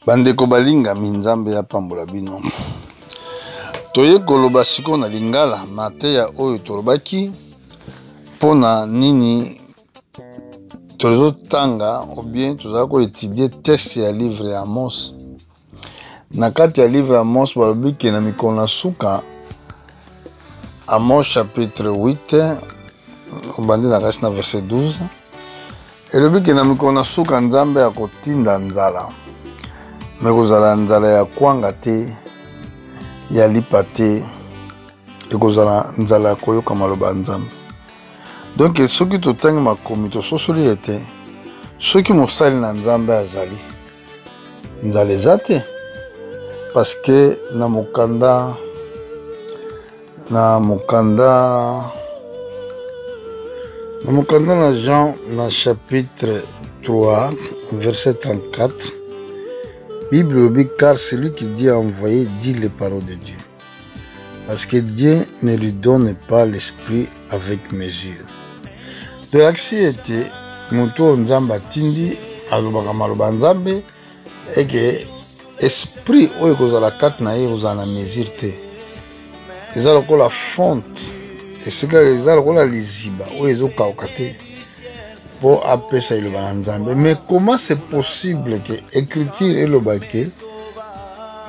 Bandeko balinga minzambe ya pambola bino. Toye koloba siko na lingala mateya oyo tolobaki pona nini tozo tanga ou bien tozala ko étudier texte ya livre ya Amos. Na kati ya livre ya Amos balobi ke na mikolo na suka Amos chapitre 8 obandi na kasi na verset 12 elobi ke na mikolo na suka nzambe akotinda nzala. Me kozala nzala ya kwanga te, ya lipa te, ekozala nzala ya koyoka maloba nzambe. Donc soki totangi makomi tososoli ete soki mosali na nzambe azali nzala eza te, parce que na mokanda na Jean na chapitre 3 verset 34, Bible dit car celui qui Dieu a envoyé dit les paroles de Dieu. Parce que Dieu ne lui donne pas l'esprit avec mesure. De l'axi était moto nzamba tindi alobaka maloba nzambe et que esprit oyo kozala kati na ye kozala na mesure te. Eza lokola fonte esika eza lokola liziba oyo ezokauka te pour apesa iloba na nzambe. Mais comment c'est possible que écriture eloba ke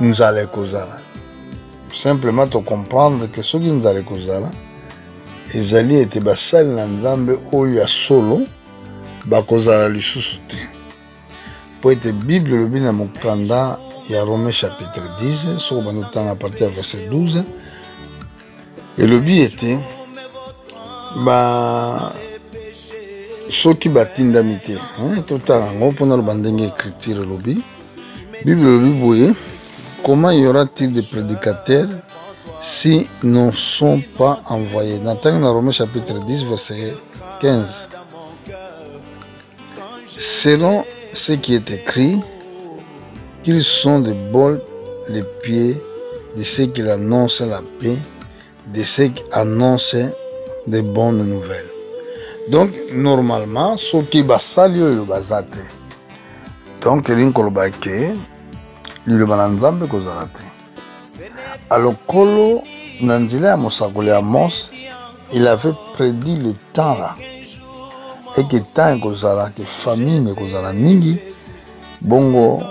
nzala ekozala? Simplement to comprendre que soki nzala ekozala ezali ete basali na nzambe oyo ya solo bakozala lisusu te. Po ete Bible elobi na mokanda ya Romains chapitre 10 soko bandotanga à partir ya verset 12 elobi ete soki batindami te totala yango mpona loba ndenge écriture elobi. Bible elobi boye, comment y aura-t-il de prédicateurs si ne sont pas envoyés? Dans Romains chapitre 10 verset 15, selon ce qui est écrit, qu'ils sont de bols les pieds de ceux qui annoncent la paix, de ceux qui annoncent de bonnes nouvelles. Donc normalement soki basali oyo bazate, donc linkoloba ke liloba na nzambe kozala te. Alokolo na nzela ya mosakoli ya Amos, il avait prédit le temps là et que temps ekozala ke famine ekozala mingi bongo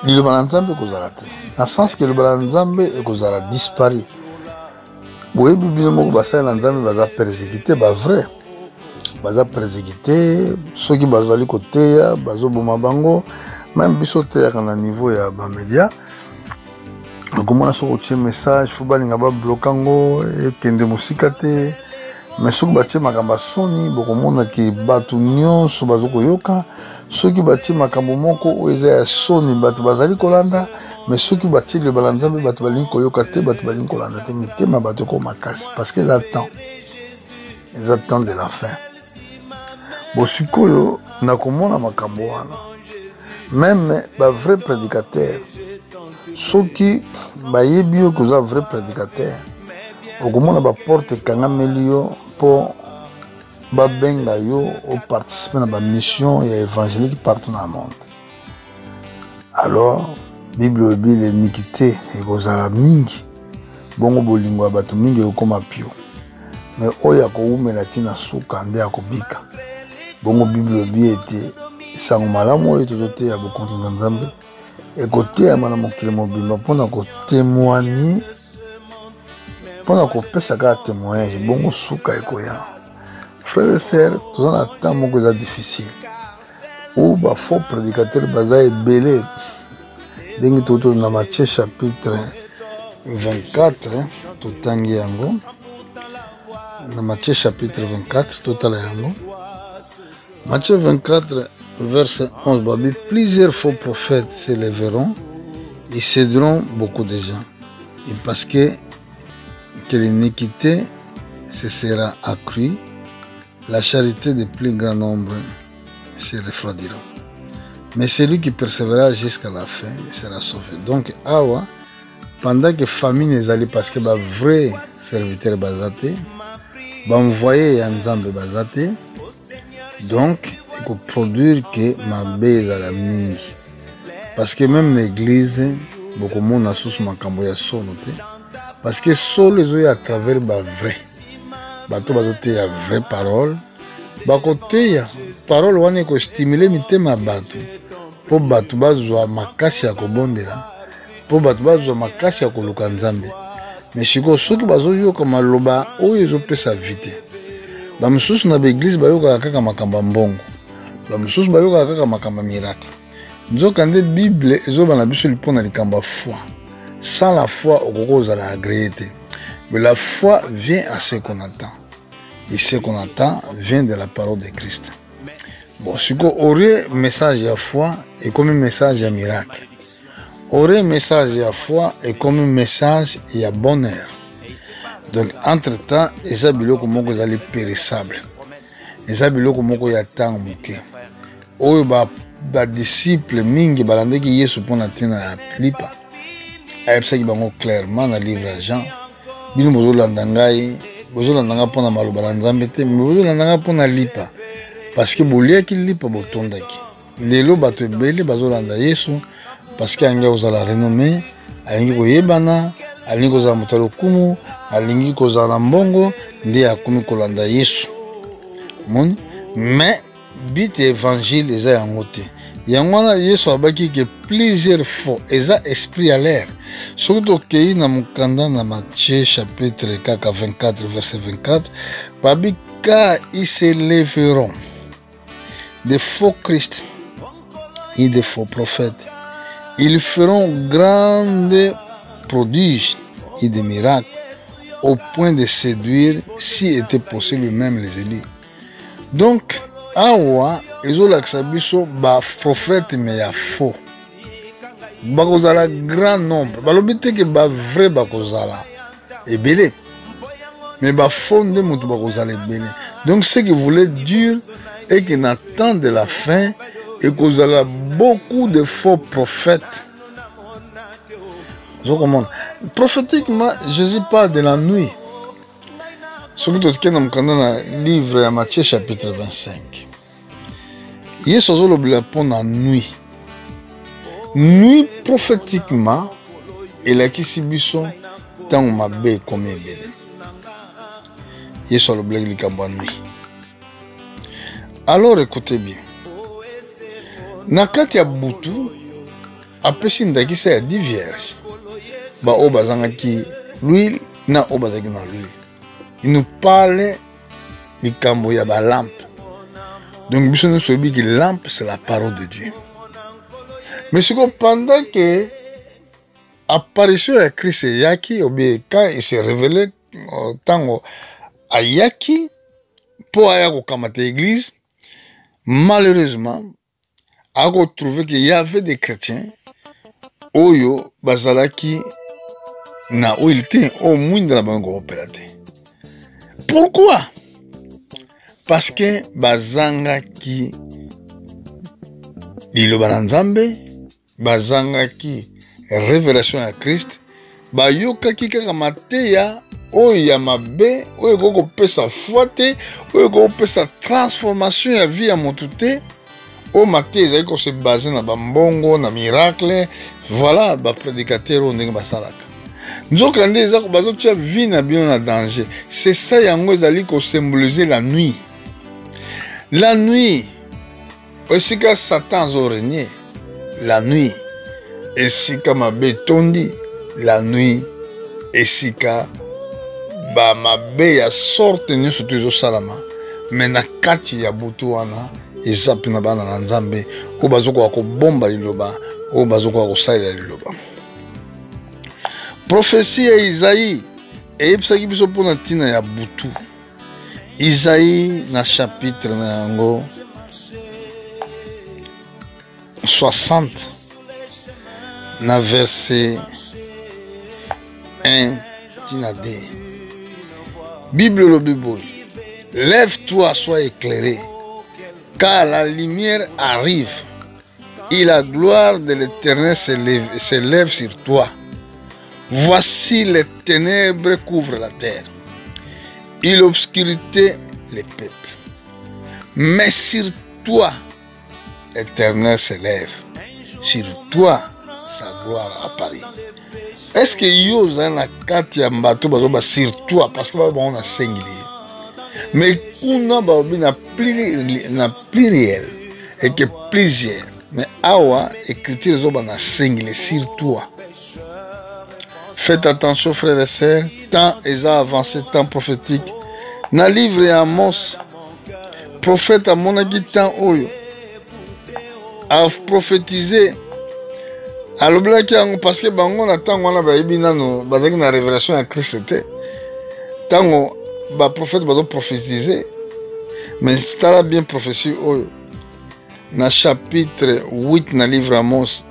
liloba na nzambe ekozala te, na sens ke liloba na nzambe ekozala dispari. Boyebi bino moko basali na nzambe baza persécuté ba vrai, baza persécuté soki bazali koteya bazoboma bango, même biso teyaka na niveau ya bamédia okomona soki otie message fo balinga babloka ngo ekende mosika te. Mais soki batie makambo soni bokomona ke bato nyonso bazokoyoka. Soki batie makambo moko oyo eza ya soni bato bazali kolanda. Mais soki batie liloba na nzambe bato balingi koyoka te, bato balingi kolanda te, mitema bato ekoma makasi parce que eza temps de la fin. Bo sikoyo nakomona makambo wana même ba vrai prédicateur soki bayebi yo koza vrai prédicateur okomona ba porte ekangameli yo mpo babenga yo oparticiper na bamission ya évangélique partout dans le monde. Alors Bible elobi l'iniquité ekozala mingi bongo bolingo ya bato mingi ekokoma pio, mais oyo akoumela ntina suka nde akobika. Bongo Bible elobi ete sango malamu oyo tozoteya bokonzi na nzambe ekoteyama na mokili mobimba mpona kotémoigne, mpona kopesa kaka témoignage bongo suka ekoya. Frères et sœurs, toza na temps moko eza difficile ou bafaux prédicateur baza ebele ndenge toto na Matthieu chapitre 24 totangi yango. Na Matthieu chapitre 24 totala yango. Matthieu 24 verset 11 babi, plusieurs faux prophètes se lèveront et séduiront beaucoup de gens, et parce que l'iniquité se sera accrue, la charité de plus grand nombre se refroidira. Mais celui qui persévérera jusqu'à la fin sera sauvé. Donc, awa, pendant que famine est allée, parce que vrai serviteur bazate, envoyé à Nzambe bazate, donc produire que mabe ezala mingi. Parce que même l'église, beaucoup de monde a sous makambo ya solo te. Parce que solo ezo à travers ba vrai. Bato bazote ya vraie parole. Ba côté ya parole wana ko stimuler mitema bato. Po bato bazwa makasi ya kobondela. Po bato bazwa makasi ya koluka Nzambe. Mais siko soki bazoyoka maloba oyo ezopesa vite. Ba misusu na l'église bayoka kaka makamba mbongo. Ba misusu bayoka kaka makamba miracle. Nzoka nde Bible ezobana biso lipona likamba foi. Sans la foi, on a la agréé. Mais la foi vient à ce qu'on attend. Et ce qu'on attend vient de la parole de Christ. Bon, si on aurait un message à foi et comme un message à miracle. Aurait un message à foi et comme un message à bonheur. Donc, entre-temps, les habiles comme on les périssables. Les habiles comme on y attend moqué. Ou ba disciple mingi balande ki Yesu pona tina lipa. Ayebisaki bango clairement na livre ya Jean. Bino bozolanda ngai, bozolanda nga pona maloba na Nzambe te, mais bozolanda nga pona lipa. Parce que boliaki lipa botondaki. Lelo bato ebele bazolanda Yesu parce que angi kozala renommé, alingi koyebana, alingi kozala moto ya lokumu, alingi kozala mbongo, nde akomi kolanda Yesu. Moni, mais bit évangile eza yango te. Yango wana Yesu abaki que plusieurs fois eza esprit à l'air. Surtout tokei na mukanda na Matthieu chapitre 24 verset 24, babi car ils se lèveront des faux Christ et des faux prophètes. Ils feront grandes prodiges et des miracles au point de séduire, si était possible, même les élus. Donc, awa ezolakisa biso ba prophète mais ya faux. Bakozala grand nombre. Balobi te ke ba vrai bakozala ebele. Mais ba faux nde mutu bakozala ebele. Donc ce qui voulait dire est que na temps de la fin et kozala beaucoup de faux prophètes. Je comprends. Prophétiquement, Jésus parle de la nuit. Surtout dans le livre de Matthieu chapitre 25. Yesu azolobela pona nuit. Nuit prophétiquement elakisi biso ntango mabe ekomi ebele. Yesu alobelaki likambo ya nuit. Alors écoutez bien. Na kati ya butu apesi ndakisa ya 10 vierges. Ba oyo bazangaki l'huile na oyo bazalaki na l'huile. Il nous parle du cambo ya ba lampe. Donc, biso nous savons que la lampe, c'est la parole de Dieu. Mais c'est que pendant que l'apparition de Christ est yaki, ou bien quand il s'est révélé, tant à yaki, pour aller à l'église, malheureusement, a trouvé qu'il y avait des chrétiens, oyo, bazalaki, na oilité, au moins de la banque opérateur. Pourquoi? Parce que bazanga ki liloba na Nzambe, bazanga ki révélation à Christ, bayoka ki kaka mateya oyo ya mabe, oyo koko pesa foi te, oyo koko pesa transformation ya vie ya motu te, oyo mateya ezali ko se baser na bambongo, na miracle, voilà ba prédicateur oyo ndenge basalaka. Nzoka nde eza bazotia vie na bino na danger. C'est ça yango ezali ko symboliser la nuit. La nuit, esika Satan a régné, la nuit, esika mabe tondi, la nuit, esika ba mabe ya sorte nyonso tozo salama, mais na kati ya butu wana eza pena bana na Nzambe o bazoko ko bomba liloba, o bazoko ko salela liloba. Prophétie ya Isaïe eyebisaki biso mpona ntina ya butu. Isaïe na chapitre na yango 60 na verset 1 tina 2. Bible lobi boy. Lève-toi, sois éclairé, car la lumière arrive et la gloire de l'Éternel s'élève sur toi. Voici les ténèbres couvrent la terre et l'obscurité les peuples. Mais sur toi, Éternel s'élève. Sur toi, sa gloire apparaît. Est-ce que yo na kati ya mbato bazoba sur toi parce que on a singulier. Mais kuna baobi na pluriel et que plusieurs. Mais awa écriture zoba na singulier sur toi. Faites attention frères et sœurs, temps est avancé, temps prophétique. Na livre ya Amos, prophète a monaki temps oyo a prophétisé. Alors parce que bango na tango wana bayebi nano bazaki na révélation ya Christ te tango ba prophète bazo prophétiser mais tala bien prophétie oyo na chapitre 8 na livre Amos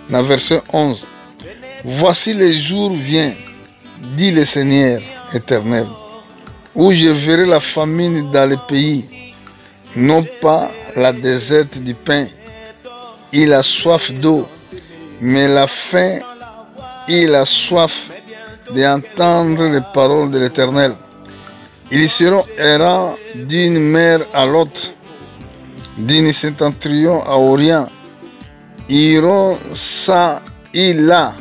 na verset 11. Voici les jours viennent, dit le Seigneur éternel, où je verrai la famine dans le pays, non pas la déserte du pain, il a soif d'eau, mais la faim et la soif d'entendre les paroles de l'Éternel. Ils seront errants d'une mer à l'autre, d'une septentrion à Orient. Ils iront ça et là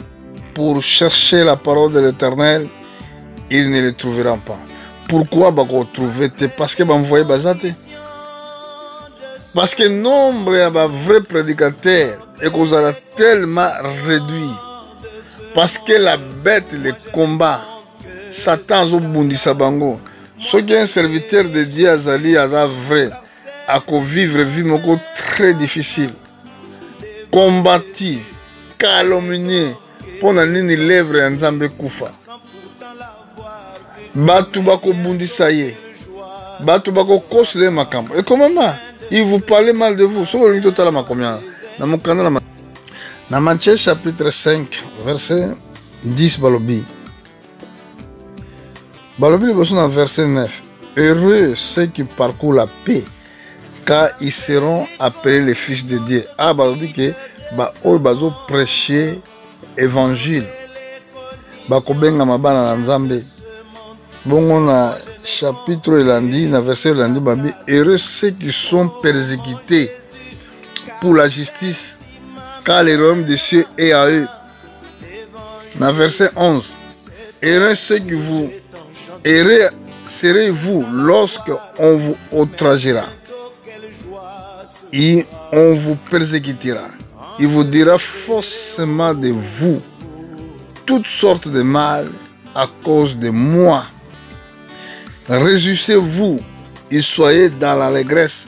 pour chercher la parole de l'Éternel. Ils ne le trouveront pas. Pourquoi vous trouver? Parce que vous envoyez Bazate. Parce que le nombre de vrais prédicateurs est tellement réduit. Parce que la bête, le combat, Satan zobundi sabango. Ce qui est un serviteur de Dieu azali aza vrai, à vivre vie moko très difficile. Combattu, calomnié, pour nini lèvre ya Nzambe kufa. Batu bako bundi saye. Batu bako kosle makambo. Et comment il vous parlait mal de vous. Dans Matthieu chapitre 5, verset 10, Balobi. Balobi, dans verset 9. Heureux ceux qui parcourent la paix, car ils seront appelés les fils de Dieu. Ah, Balobi, que bazo prêcher évangile. Bakobenga mabana na Nzambe. Bon, on a chapitre lundi, dans verset lundi, babi, heureux ceux qui sont persécutés pour la justice, car le royaume des cieux est à eux. Dans verset 11, heureux ceux qui vous, heureux serez-vous lorsqu'on vous outragera et on vous persécutera. Il vous dira faussement de vous toutes sortes de mal à cause de moi. Réjouissez-vous et soyez dans l'allégresse,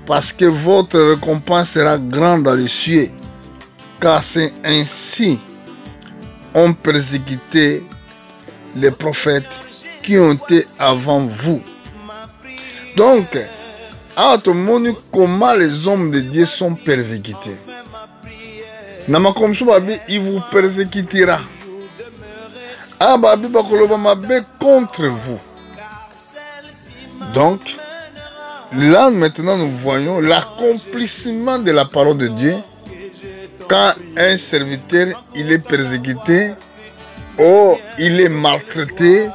parce que votre récompense sera grande dans les cieux, car c'est ainsi on persécuté les prophètes qui ont été avant vous. Donc, à tout le monde, comment les hommes de Dieu sont persécutés. Il vous persécutera. Contre vous. Donc, là maintenant nous voyons l'accomplissement de la parole de Dieu quand un serviteur il est persécuté ou il est maltraité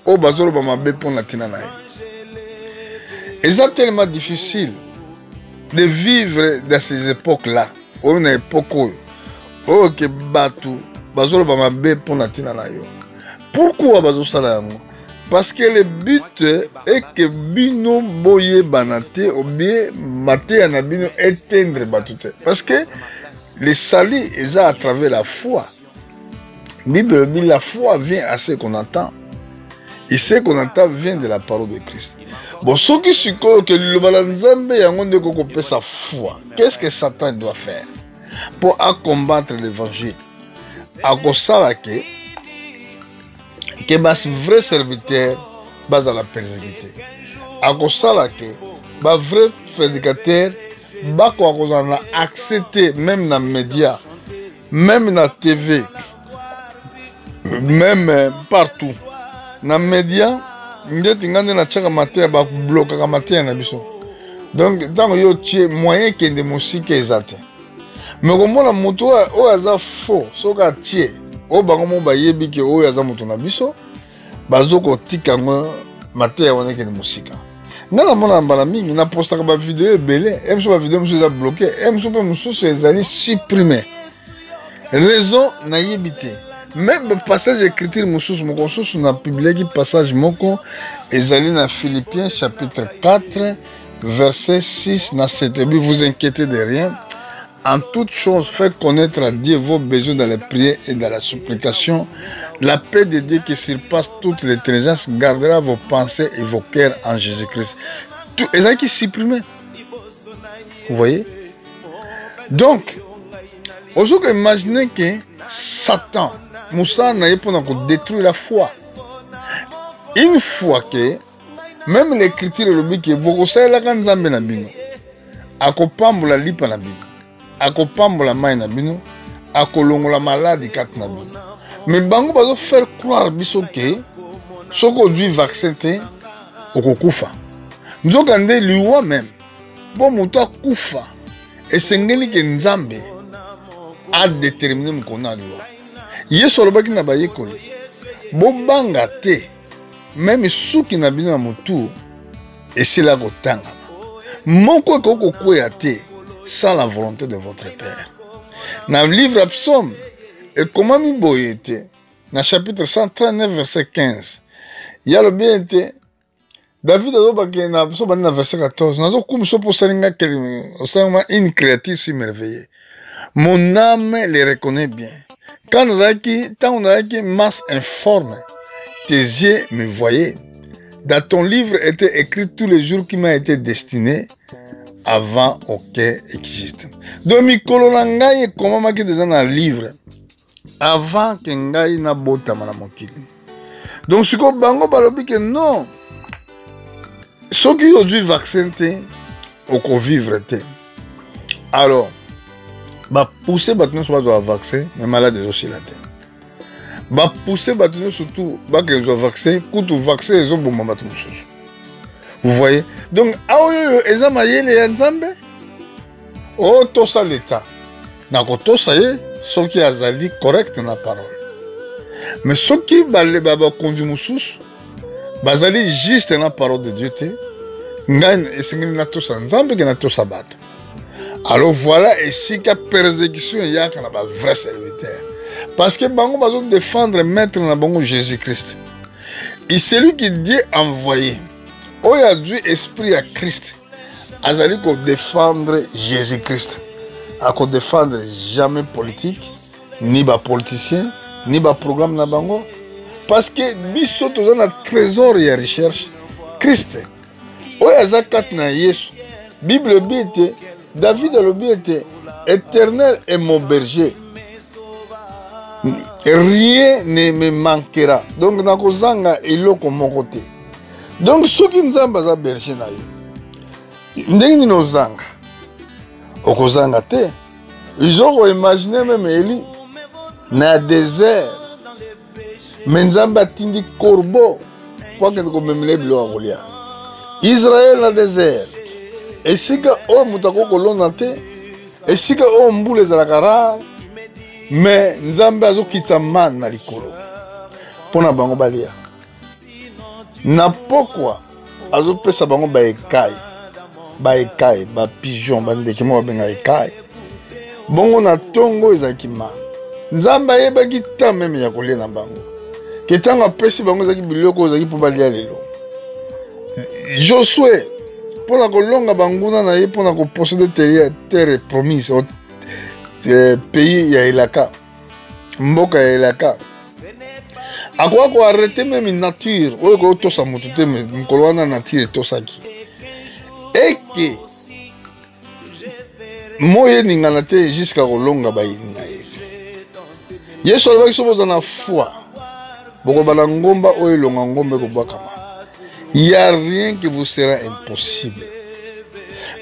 ou bazolo bamabe pour la tinanaï. Et c'est tellement difficile de vivre dans ces époques-là, ou une époque où que batu bazolo bamabe pour la tinanaï. Pourquoi bazolo salayango? Parce que le but est que bino boye banate ou bien mate anabino éteindre batute. Parce que le salut est à travers la foi. Bible dit la foi vient à ce qu'on entend. Et ce qu'on entend vient de la parole de Christ. Bon, ce qui se dit que le balanzambe yangonde kokopé sa foi. Qu'est-ce que Satan doit faire pour combattre l'évangile? À kosala que bas vrai serviteur bas dans la persécution. À cause que bas vrai prédicateur bas quoi qu'on a accepté même dans les médias, même dans la TV, même partout. Dans les médias, nous avons na chaka matin bas bloquer la matin na biso. Donc tant que yo tient moyen que de musique exacte. Mais comme la moto o aza faux, so ka tie o bango ba yebi ke o yaza moto na biso bazoko tika ngo maté wana ke musika. Nga mona mbala mingi na postaka ba vidéo belé, emso ba vidéo mso za bloqué, emso pe mso ezali supprimé. Raison na yebité. Même le passage écriture moussous moko sous na publié qui passage moko ezali na Philippiens chapitre 4 verset 6 na 7. Vous inquiétez de rien. En toute chose, faites connaître à Dieu vos besoins dans les prières et dans la supplication. La paix de Dieu qui surpasse toute l'intelligence gardera vos pensées et vos cœurs en Jésus-Christ. Tout est qui supprimé. Vous voyez? Donc, aujourd'hui, imaginez que Satan, Moussa n'a pas pour détruire la foi. Une fois que, même l'écriture le dit que vous savez la grande zambe na bino, akopambola lipa na bino, akopambola mai na bino, akolongola maladi kat na bino. Mais bango bazo faire croire biso que soko du vaccin te okokufa. Nzokande liwa même. Bon muto akufa. Esengeli ke nzambe a déterminé mukona liwa. Yesu alobaki na bayekoli. Bo banga te. Même suki na bino ya mutu esila kotanga. Moko koko kwea te sans la volonté de votre Père. Dans le livre Psaume, et comment mi boyete, dans le chapitre 139, verset 15, il y a le bien été, David a dit dans le verset 14, nous avons une créature si merveilleuse. Mon âme les reconnaît bien. Quand on a dit masse informe, tes yeux me voyaient. Dans ton livre était écrit tous les jours qui m'a été destiné avant aucun existe. Donc, Mikolo Nangaye, comment m'a déjà dans le livre avant que Ngaye na bota na mokili. Donc, ce que bango balobi que non, ceux qui ont dû vaccin te, au vivre te. Alors, bah pousser battre sur le vaccin, mais malade aussi la tête. Bah pousser battre surtout, bah que les vaccin, quand on vaccin, ils ont bon battre mususu. Vous voyez? Donc, aoyo ezamaye les nzambe. Oh, tout ça l'état. Nako tout ça y ceux qui azali correct na parole. Mais ceux qui balé baba conduit mususu, bazali juste na parole de Dieu te. Ngan esengeli na tout ça nzambe ke na tout ça bato. Alors voilà ici que persécution ya kana ba vrai serviteur. Parce que bango bazo défendre maître na bango Jésus-Christ. Et celui qui Dieu envoyé. Oh, il y a du esprit à Christ. Azali ko défendre Jésus-Christ. A ko défendre jamais politique, ni ba politicien, ni ba programme na bango. Parce que biso to na trésor et recherche Christ. Oh, il y a kat na Yesu. Bible biete, David le biete, éternel est mon berger. Rien ne me manquera. Donc na ko zanga eloko moko te. Donc, ceux qui nous ont berger, nous zanga. Au zanga te, ils ont imaginé même Eli dans le désert. Mais nous avons tindi corbeau pour que nous même les bleus à Goliath. Israël dans le désert. Et si que on moutako kolona te, et si que on mboule les alakara, mais nous avons quitté man na likolo. Pour na bango balia. Na pourquoi azopesa bango ba ekai ba pigeon ba ndeke mo benga ekai bongo na tongo ezaki ma nzamba yebaki ta meme ya kolia na bango ketanga pesi bango ezaki biloko ezaki po balia lelo Josué pona kolonga banguna na ye pona ko posséder terre promise au pays ya Elaka mboka ya Elaka. A quoi qu'on arrête même une nature, ou que tout ça monte, mais une colonne nature et tout ça qui. Et que moi n'inganate jusqu'à Rolonga baïna. Yesu alibaki sobo dans la foi. Boko balangomba ou elongangombe ko bakama. Il y a rien qui vous sera impossible.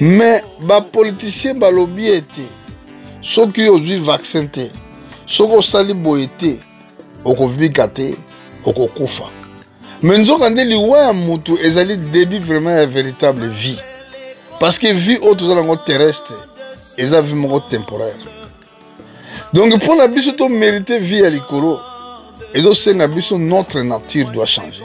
Mais ba politicien ba lobby était. Ceux qui ont dû vacciner, ceux qui ont sali boité. Oko vikate, oko kufa. Mais nous avons dit liwa mutu ezali début vraiment la véritable vie. Parce que vie autre dans terrestre, eza vie mo temporaire. Donc pour la biso to mériter vie à l'ikoro, et donc c'est la biso notre nature doit changer.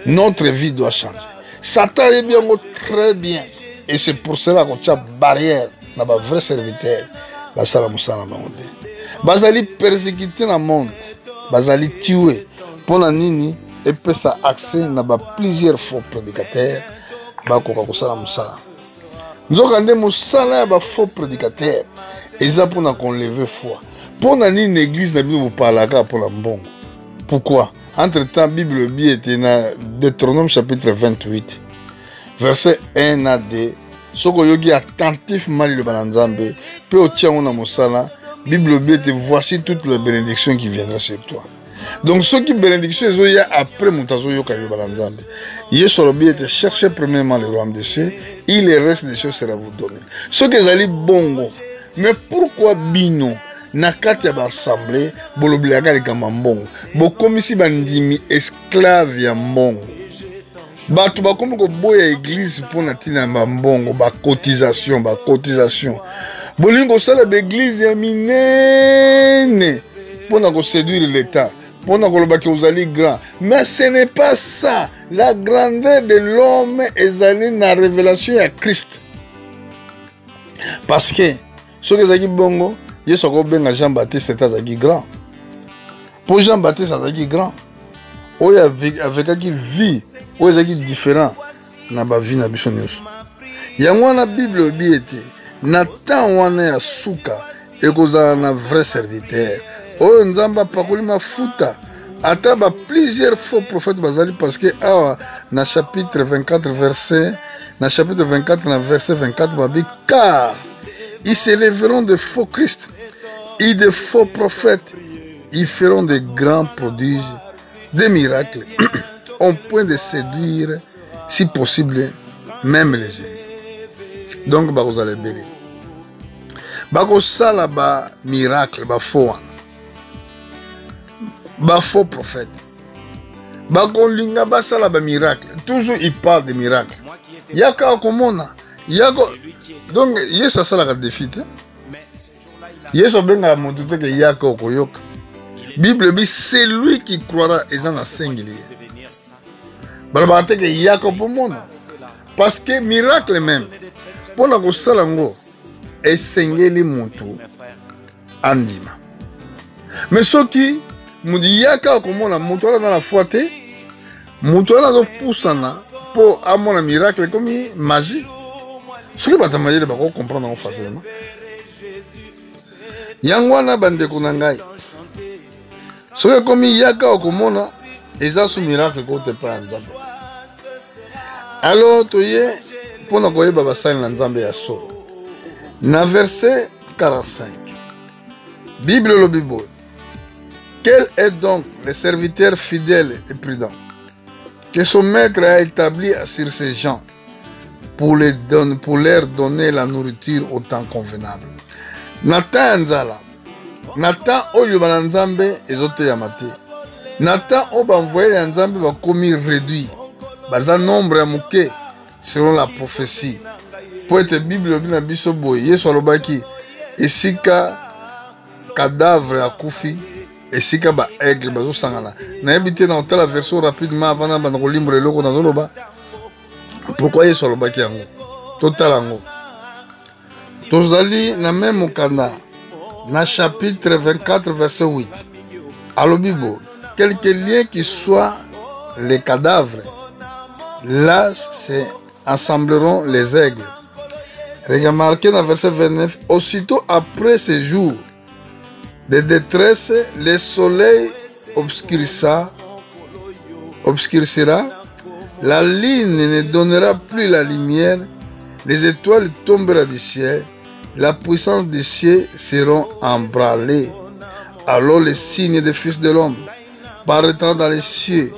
Notre vie doit changer. Satan est bien très bien. Et c'est pour cela qu'on a barrière dans les vrais serviteurs. Basala musala monde. Bazali persécuté dans le monde. Bazali tué. Pour la nini, et peut ça accès na plusieurs faux prédicateurs. Bakoka kusala musala. Nous avons musala ba faux prédicateurs. Et ça pour qu'on lève foi. Pour la nini église na Bible parlera pour la mbongo. Pourquoi? Entre-temps, Bible était dans Deutéronome chapitre 28, verset 1 à 2. Soko yogi attentivement le balanzambe, peu au tien on a mosala, Bible était voici toutes les bénédictions qui viendront chez toi. Donc ceux qui bénédictions ils ont après montazo yoka le balanzambe. Yesolobi était chercher premièrement le royaume des cieux, et le reste des choses sera vous donné. Ceux qui allaient bongo, mais pourquoi bino? Nakati ya assemblée bolobliaka likamba mbongo bokomisi bandimi esclave ya mbongo bato bakomi koboya église mpona ntina mbongo cotisation bolingi kosala baeglise ya minene mpona koséduire l'état mpona kolobaki ozali grand, mais ce n'est pas ça. La grandeur de l'homme ezali na révélation ya Christ, parce que soki ezalaki bongo Yesu akobenga Jean-Baptiste azalaki grand. Pour Jean-Baptiste azalaki grand. Oyo avekaki vie, oyo ezalaki différent na ba vie na biso nyonso. Yango wana Bible obi ete na temps wana ya suka ekozala na vrai serviteur. Oyo Nzamba apakoli mafuta ata ba plusieurs faux prophètes bazali, parce que awa na chapitre 24 verset na verset 24 babi car ils s'élèveront de faux Christ et de faux prophètes. Ils feront de grands prodiges, des miracles, au point de séduire, si possible, même les génies. Donc, vous allez bélir. Bakosala ba miracle, ba faux prophète. Bakolinga basala ba miracle. Toujours il parle de miracle. Yaka komona. Donc, Yesu asala ka défite. Yesu benga motuté que yaka okoyoka. Bible dit c'est lui qui croira et en a singulier. Balabate que yaka pour monde. Parce que miracle même. Pour la kosalango et sengeli muntu andima. Mais ce qui nous dit yaka komona muntu ala dans la foi te, muntu ala do poussana pour amona miracle comme magie. Ce qui va t'amener à comprendre facilement. Yangwana bande kunangai. Ce qui comme yaka okomona, eza sous miracle côté pas Nzambe. Alors toye pour na koyeba basali na Nzambe ya so. Na verset 45. Bible le Bible. Quel est donc le serviteur fidèle et prudent que son maître a établi sur ces gens pour leur donner la nourriture au temps convenable. Nathan Nzala. Nathan oyo bananzambe ezote yamate. Nathan oba envoyé ya Nzambe ba komi réduit. Baza nombre ya muke selon la prophétie. Pour être Bible bina biso boy Yesu alobaki esika cadavre ya kufi esika ba aigle bazo sangana. Na yebite na otala version rapidement avant na bana kolimbre eloko na zoloba. Pourquoi Yesu alobaki yango? Total yango. Tozali na même mokanda na chapitre 24 verset 8. Alobibo, quelques liens qui soient les cadavres, là se assembleront les aigles. Remarquez dans verset 29, aussitôt après ces jours de détresse, le soleil obscurcira, la lune ne donnera plus la lumière, les étoiles tomberont du ciel, la puissance des cieux seront emballées. Alors les signes des fils de l'homme paraîtront dans les cieux.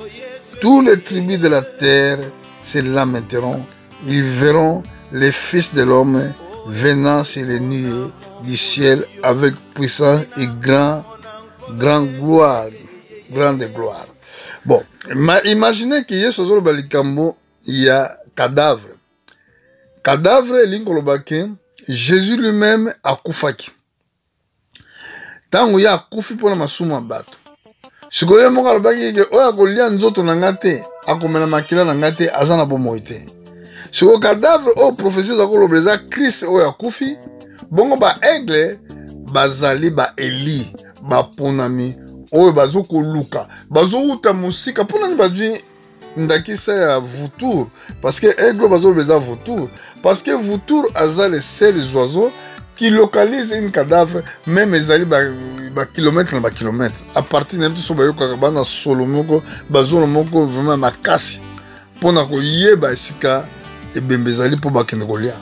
Tous les tribus de la terre se lamenteront. Ils verront les fils de l'homme venant sur les nuées du ciel avec puissance et grande gloire. Grande gloire. Bon, imaginez qu'il y a ce jour il y a cadavre. Cadavre, Jésus lui-même a koufaki. Tango ya koufi pour la masuma bato. sikoyo moko alobaki ke oyo akolia nzoto na nga te akomela makila na nga te aza na bomoi te. Sikoyo cadavre oyo prophétie eza koloba eza Christ oyo akufi bongo baaigle bazali baeli baponami oyo bazokoluka bazouta mosika mpona nini bazwi ndakisa ya vautour parce que aigle bazoloba eza vautour parce que vautour aza le seul oiseau qui localise une cadavre même ezali bakilomètre na bakilomètre à partir na biso bayokaka bana solo moko bazolo moko vraiment makasi mpona koyeba esika ebembe ezali mpo bakende kolia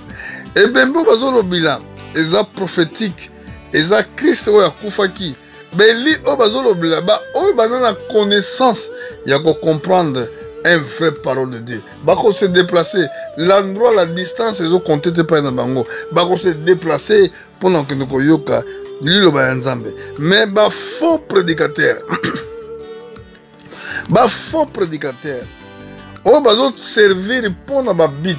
ebembe oyo bazolobila eza prophétique eza Christ oyo akufaki beli oyo bazolobila oyo baza na connaissance ya kocomprendre un vrai parole de Dieu. Bako se déplacer, l'endroit, la distance, ils ont compté pas dans bango. Bako se déplacer pendant que nous koyoka l'île bayanzambe. Mais ba faux prédicateur, ba faux prédicateur. Oh bazo servir pendant ba bit.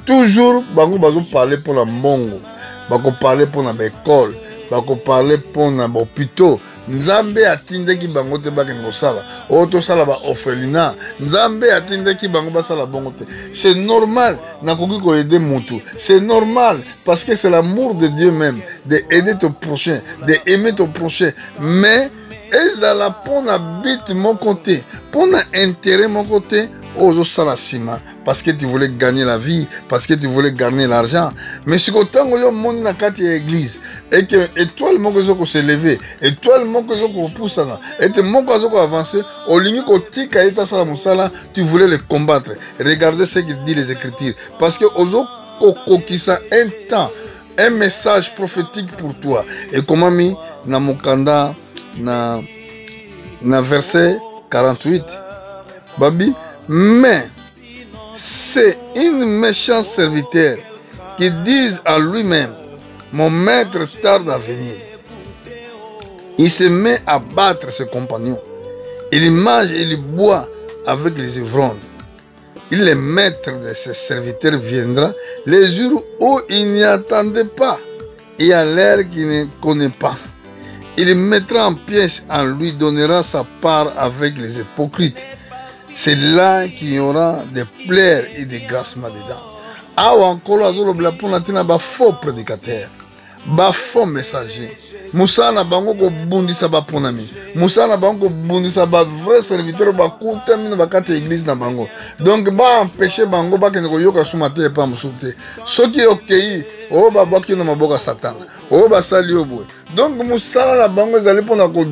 Toujours bango bazo parler pour la mbongo, bako parler pour la école, bako parler pour la hôpital. Nzambe atindeki bango te bakende kosala oyo tosala baorphelinat nzambe atindeki bango basala bongo te. C'est normal nakoki koaider mutu, c'est normal parce que c'est l'amour de Dieu même de aider ton prochain, de aimer ton prochain, mais ezala mpona but mon côté, mpona intérêt mon côté ozosala nsima parce que tu voulais gagner la vie, parce que tu voulais gagner l'argent. Mais si kotango yo moni na kati ya église et que étoile moko ezoko se lever, étoile moko ezoko kopusana, et moko ezoko avancer, olingi kotika eta sala musala, tu voulais le combattre. Regardez ce que dit les Écritures parce que ozoko kokisa un temps, un message prophétique pour toi. Et comment mi na mokanda na verset 48 babi, mais c'est une méchant serviteur qui dit à lui-même mon maître tarde à venir. Il se met à battre ses compagnons, il mange et il boit avec les ivrognes. Il est maître de ses serviteurs viendra les jours où il n'y attendait pas et à l'heure qu'il ne connaît pas. Il mettra en pièce, en lui donnera sa part avec les hypocrites. C'est là qu'il y aura des pleurs et des grassements dedans. Ah, encore azolobela pona tina ba faux prédicateur, ba faux messager. Moussa na bango ko bundisa ba ponami. Moussa na bango ko bundisa ba vrai serviteur ba kuta mina ba kata église na bango. Donc ba empêcher bango ba kene ko yoka sumate pa musute. Soki okei o ba baki na maboka Satan. O ba sali obwe. Donc Moussa na bango ezali pona ko